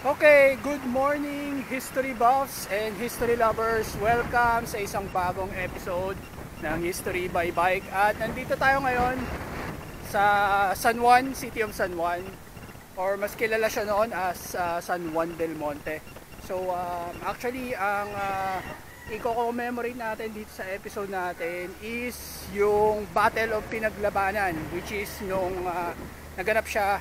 Okay, good morning history buffs and history lovers. Welcome sa isang bagong episode ng History by Bike. At nandito tayo ngayon sa San Juan, City of San Juan, or mas kilala siya noon as San Juan del Monte. So actually ang i-commemorate natin dito sa episode natin is yung Battle of Pinaglabanan, which is nung naganap siya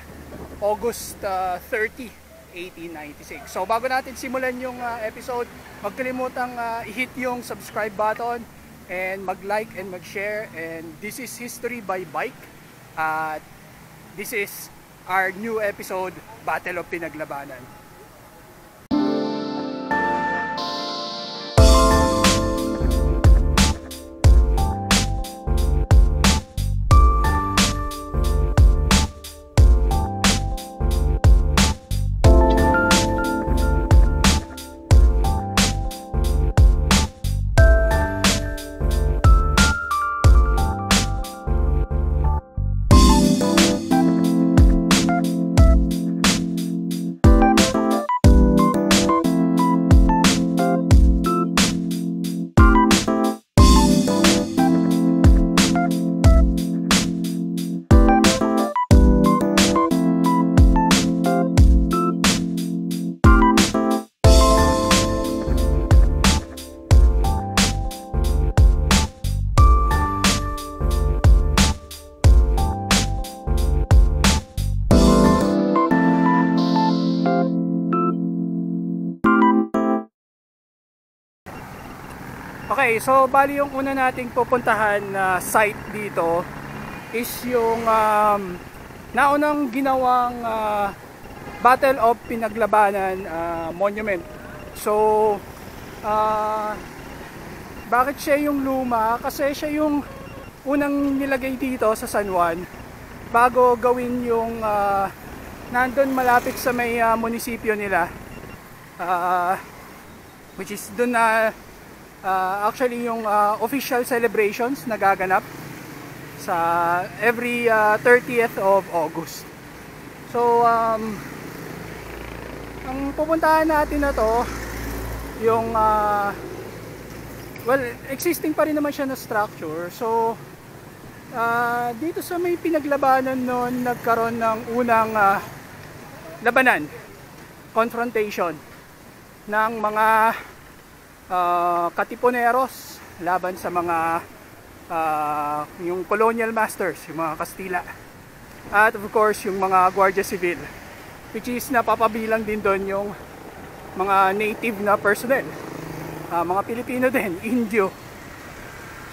August 30, 1896. So bago natin simulan yung episode, huwag kalimutang i-hit yung subscribe button and mag-like and mag-share. And this is History by Bike. This is our new episode, Battle of Pinaglabanan. Okay, so bali yung una nating pupuntahan na site dito is yung naunang ginawang Battle of Pinaglabanan monument. So bakit siya yung luma? Kasi siya yung unang nilagay dito sa San Juan bago gawin yung nandun malapit sa may munisipyo nila, which is dun na actually yung official celebrations nagaganap sa every 30th of August. So ang pupuntahan natin na to yung well, existing pa rin naman siya na structure. So dito sa may pinaglabanan noon nagkaroon ng unang labanan, confrontation ng mga Katipuneros laban sa mga yung colonial masters, yung mga Kastila, at of course yung mga Guardia Civil, which is napapabilang din doon yung mga native na personnel, mga Pilipino din, Indio.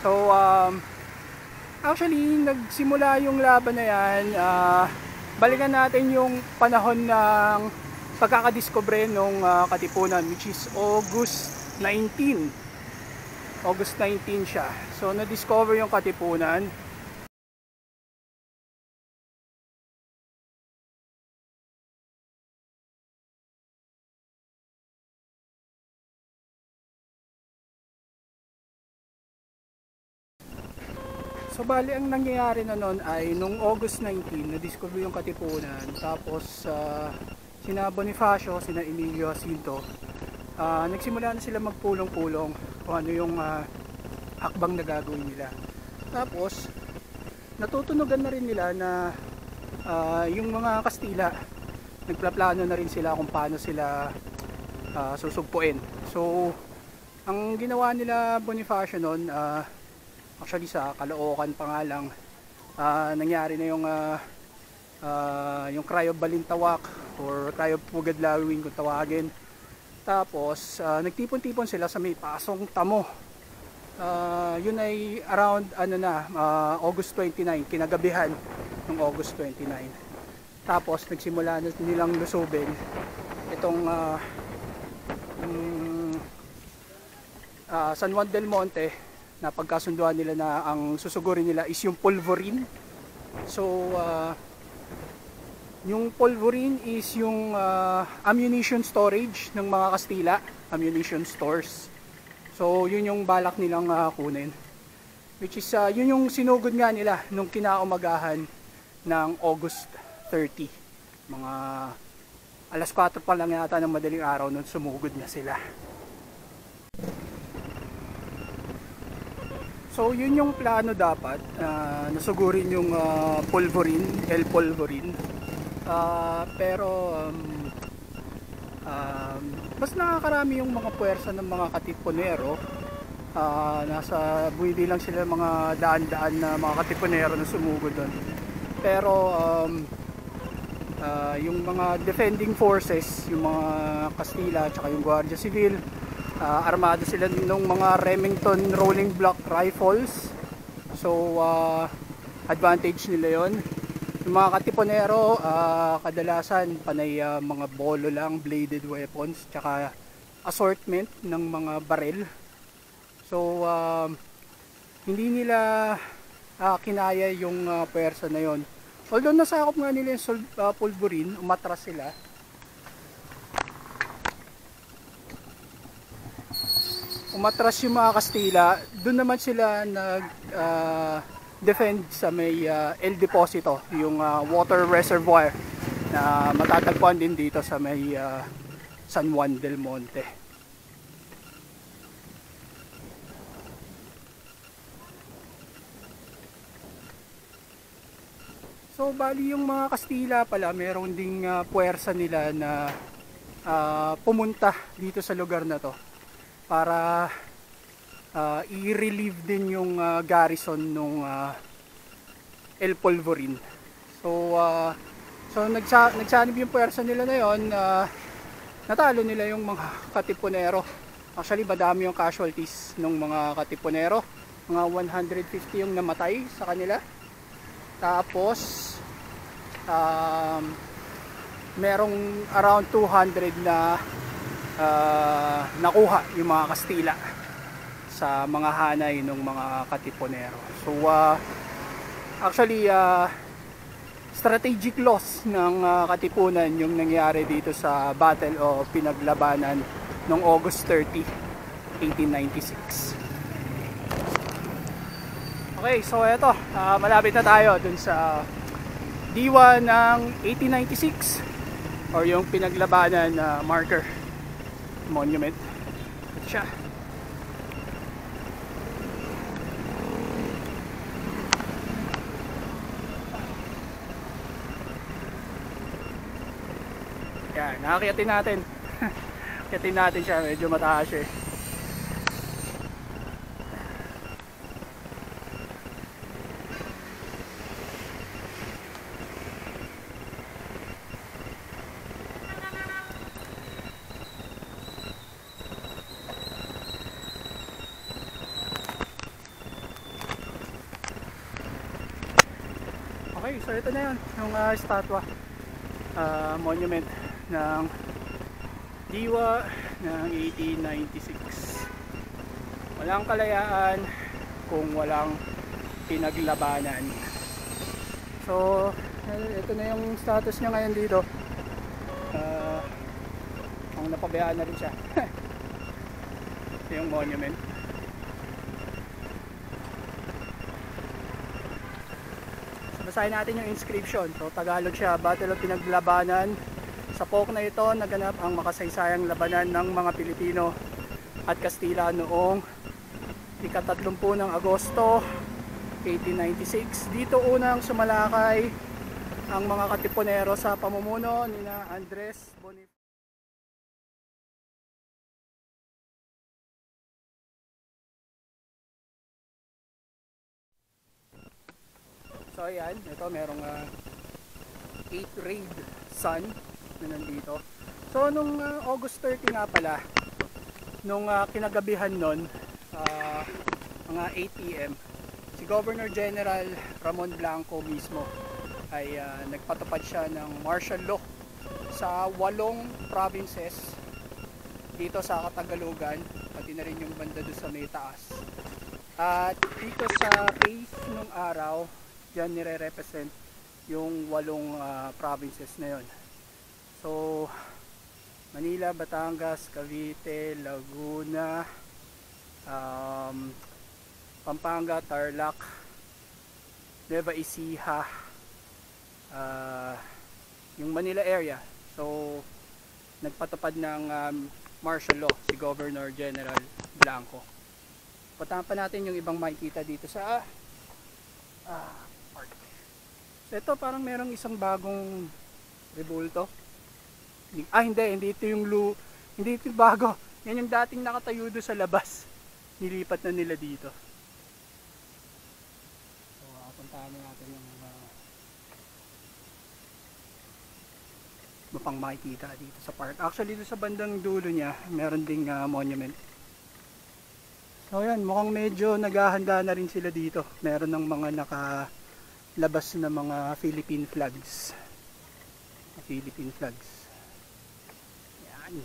So actually nagsimula yung laban na yan, balikan natin yung panahon ng pagkakadiscover nung Katipunan, which is August 19 siya. So na-discover yung Katipunan. So bali ang nangyayari na noon ay nung August 19 na-discover yung Katipunan. Tapos sina Bonifacio, sina Emilio Jacinto, nagsimula na sila magpulong-pulong kung ano yung hakbang na gagawin nila. Tapos natutunugan na rin nila na yung mga Kastila, nagplaplano na rin sila kung paano sila susugpuin. So ang ginawa nila Bonifacio noon, actually sa Caloocan pa nga lang, nangyari na yung Cry of Balintawak or Cry of Pugadlawin kung tawagin. Tapos nagtipon-tipon sila sa may Pasong Tamo. Yun ay around August 29, kinagabihan ng August 29. Tapos nagsimula na nilang lusubin itong San Juan del Monte, na pagkasunduan nila na ang susugurin nila is yung Polvorin. So yung Polvorin is yung ammunition storage ng mga Kastila, ammunition stores. So yun yung balak nilang kunin, which is yun yung sinugod nga nila nung kinaumagahan ng August 30, mga alas 4 pa lang yata ng madaling araw nung sumugod na sila. So yun yung plano dapat, nasugurin yung polvorin, El Polvorin. Pero mas nakakarami yung mga puwersa ng mga katipunero. Nasa buwili lang sila mga daan-daan na mga katipunero na sumugod doon. Pero yung mga defending forces, yung mga Kastila at yung Guardia Civil, armado sila ng mga Remington rolling block rifles. So advantage nila yon. Yung mga katipunero, kadalasan panay mga bolo lang, bladed weapons, tsaka assortment ng mga baril. So hindi nila kinaya yung puwersa na yon. Although nasakop nga nila yung polvorin, umatras sila. Umatras yung mga Kastila, doon naman sila nag-defend sa may El Deposito, yung water reservoir na matatagpuan din dito sa may San Juan del Monte. So bali yung mga Kastila pala, meron ding puwersa nila na pumunta dito sa lugar na to para i-relieve din yung garrison nung El Polvorin. So nagsanib yung puwersa nila na yon, natalo nila yung mga katipunero. Actually madami yung casualties ng mga katipunero, mga 150 yung namatay sa kanila. Tapos merong around 200 na nakuha yung mga Kastila sa mga hanay ng mga katipunero. So actually strategic loss ng katipunan yung nangyari dito sa battle o pinaglabanan noong August 30, 1896. Okay, so eto, malapit na tayo dun sa diwa ng 1896 or yung pinaglabanan na marker monument. Ito siya. Yan, nakakyatin natin. Kyatin natin siya, medyo mataas siya. Okay, so ito na yun, yung statwa, monument ng diwa ng 1896. Walang kalayaan kung walang pinaglabanan. So ito na yung status niya ngayon dito. Ang napabayaan na rin siya. Ito yung monument. Basahin natin yung inscription. So Tagalog siya, Battle of Pinaglabanan. Sa pook na ito, naganap ang makasaysayang labanan ng mga Pilipino at Kastila noong ika-30 ng Agosto 1896. Dito unang sumalakay ang mga katipunero sa pamumuno ni Andres Bonifacio. So ayan, ito merong 8 raid sun na nandito. So nung August 30 nga pala, nung kinagabihan nun, mga 8 PM, si Governor General Ramon Blanco mismo ay nagpatupad siya ng martial law sa 8 provinces dito sa Katagalugan, pati na rin yung banda doon sa may taas. At dito sa base nung araw, dyan nire-represent yung 8 provinces na yon. So Manila, Batangas, Cavite, Laguna, Pampanga, Tarlac, Nueva Ecija, yung Manila area. So nagpatupad ng martial law, si Governor General Blanco. Puntahan pa natin yung ibang makikita dito sa park. So ito parang merong isang bagong rebulto. Hindi ito yung hindi ito bago. Yan yung dating nakatayo doon sa labas. Nilipat na nila dito. So puntahan natin yung mapang makikita dito sa park. Actually doon sa bandang dulo niya meron ding monument. So yan, mukhang medyo naghahanda na rin sila dito. Meron ng mga nakalabas na mga Philippine flags. Philippine flags. Yan.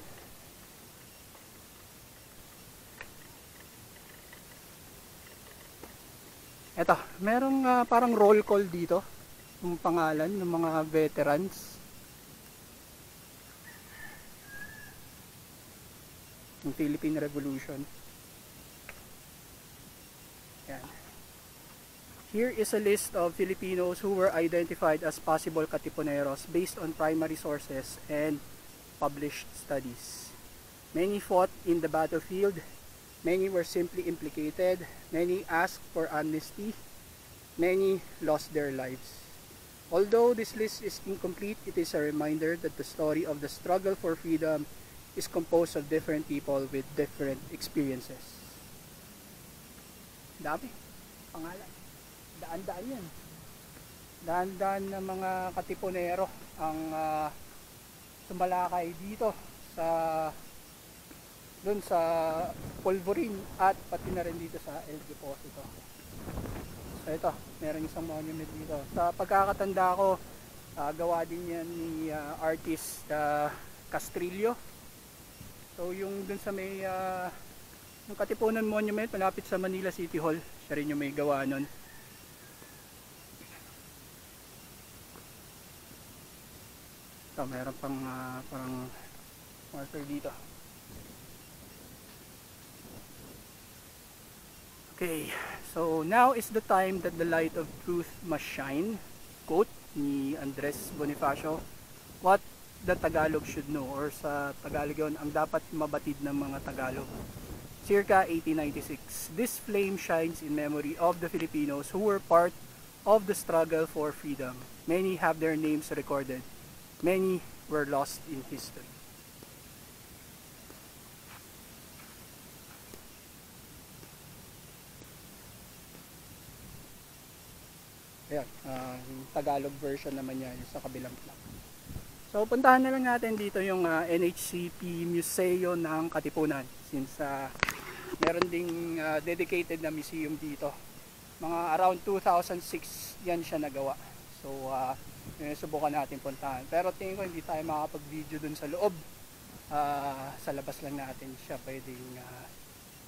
Eto, merong parang roll call dito. Yung pangalan ng mga veterans. Yung Philippine Revolution. Yan. Here is a list of Filipinos who were identified as possible Katipuneros based on primary sources and published studies. Many fought in the battlefield, many were simply implicated, many asked for amnesty, many lost their lives. Although this list is incomplete, it is a reminder that the story of the struggle for freedom is composed of different people with different experiences. Dami. Pangalan. Daan-daan yan. Daan-daan na mga Katipunero ang sumalakay dito sa dun sa Polvorin at pati na rin dito sa El Deposito. So ito, meron isang monument dito. Sa pagkakatanda ko, gawa din yan ni artist Castrillo. So yung dun sa may yung Katipunan Monument malapit sa Manila City Hall, siya rin yung may gawa nun. So meron pang parang marker dito. Okay, so now is the time that the light of truth must shine. Quote ni Andres Bonifacio, what the Tagalog should know, or sa Tagalog yun, ang dapat mabatid ng mga Tagalog. Circa 1896, this flame shines in memory of the Filipinos who were part of the struggle for freedom. Many have their names recorded. Many were lost in history. Ayan, Tagalog version naman yan sa kabilang plot. So puntahan na lang natin dito yung NHCP Museo ng Katipunan, since meron ding dedicated na museum dito. Mga around 2006 yan siya nagawa. So subukan natin puntahan. Pero tingin ko hindi tayo makapag-video dun sa loob. Sa labas lang natin siya pwedeng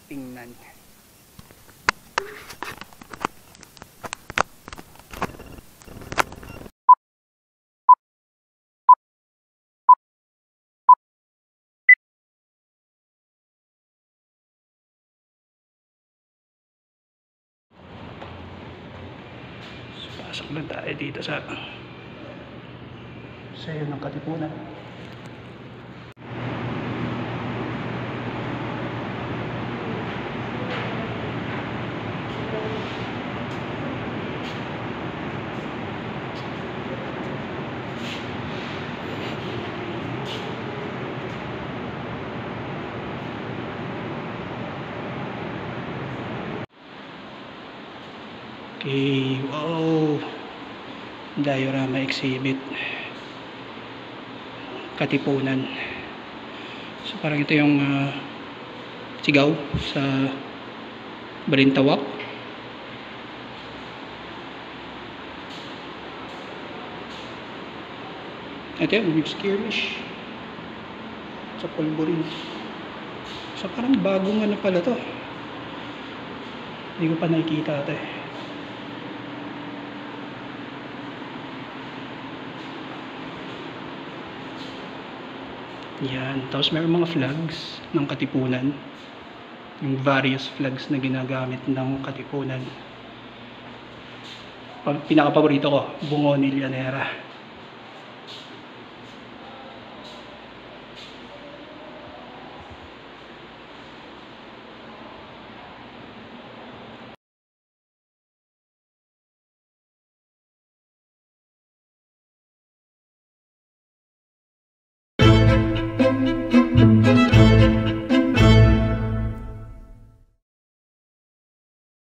tingnan. Pasok lang tayo dito sa Museo ng Katipunan. Okay, wow, diorama exhibit Katipunan. So parang ito yung sigaw sa Balintawak. Ito yung skirmish sa Polvorin. So parang bagong ano pala to, hindi ko pa nakikita ito eh. Yan, tapos may mga flags ng Katipunan, yung various flags na ginagamit ng Katipunan. Pinaka-paborito ko, Bungo ni Llanera.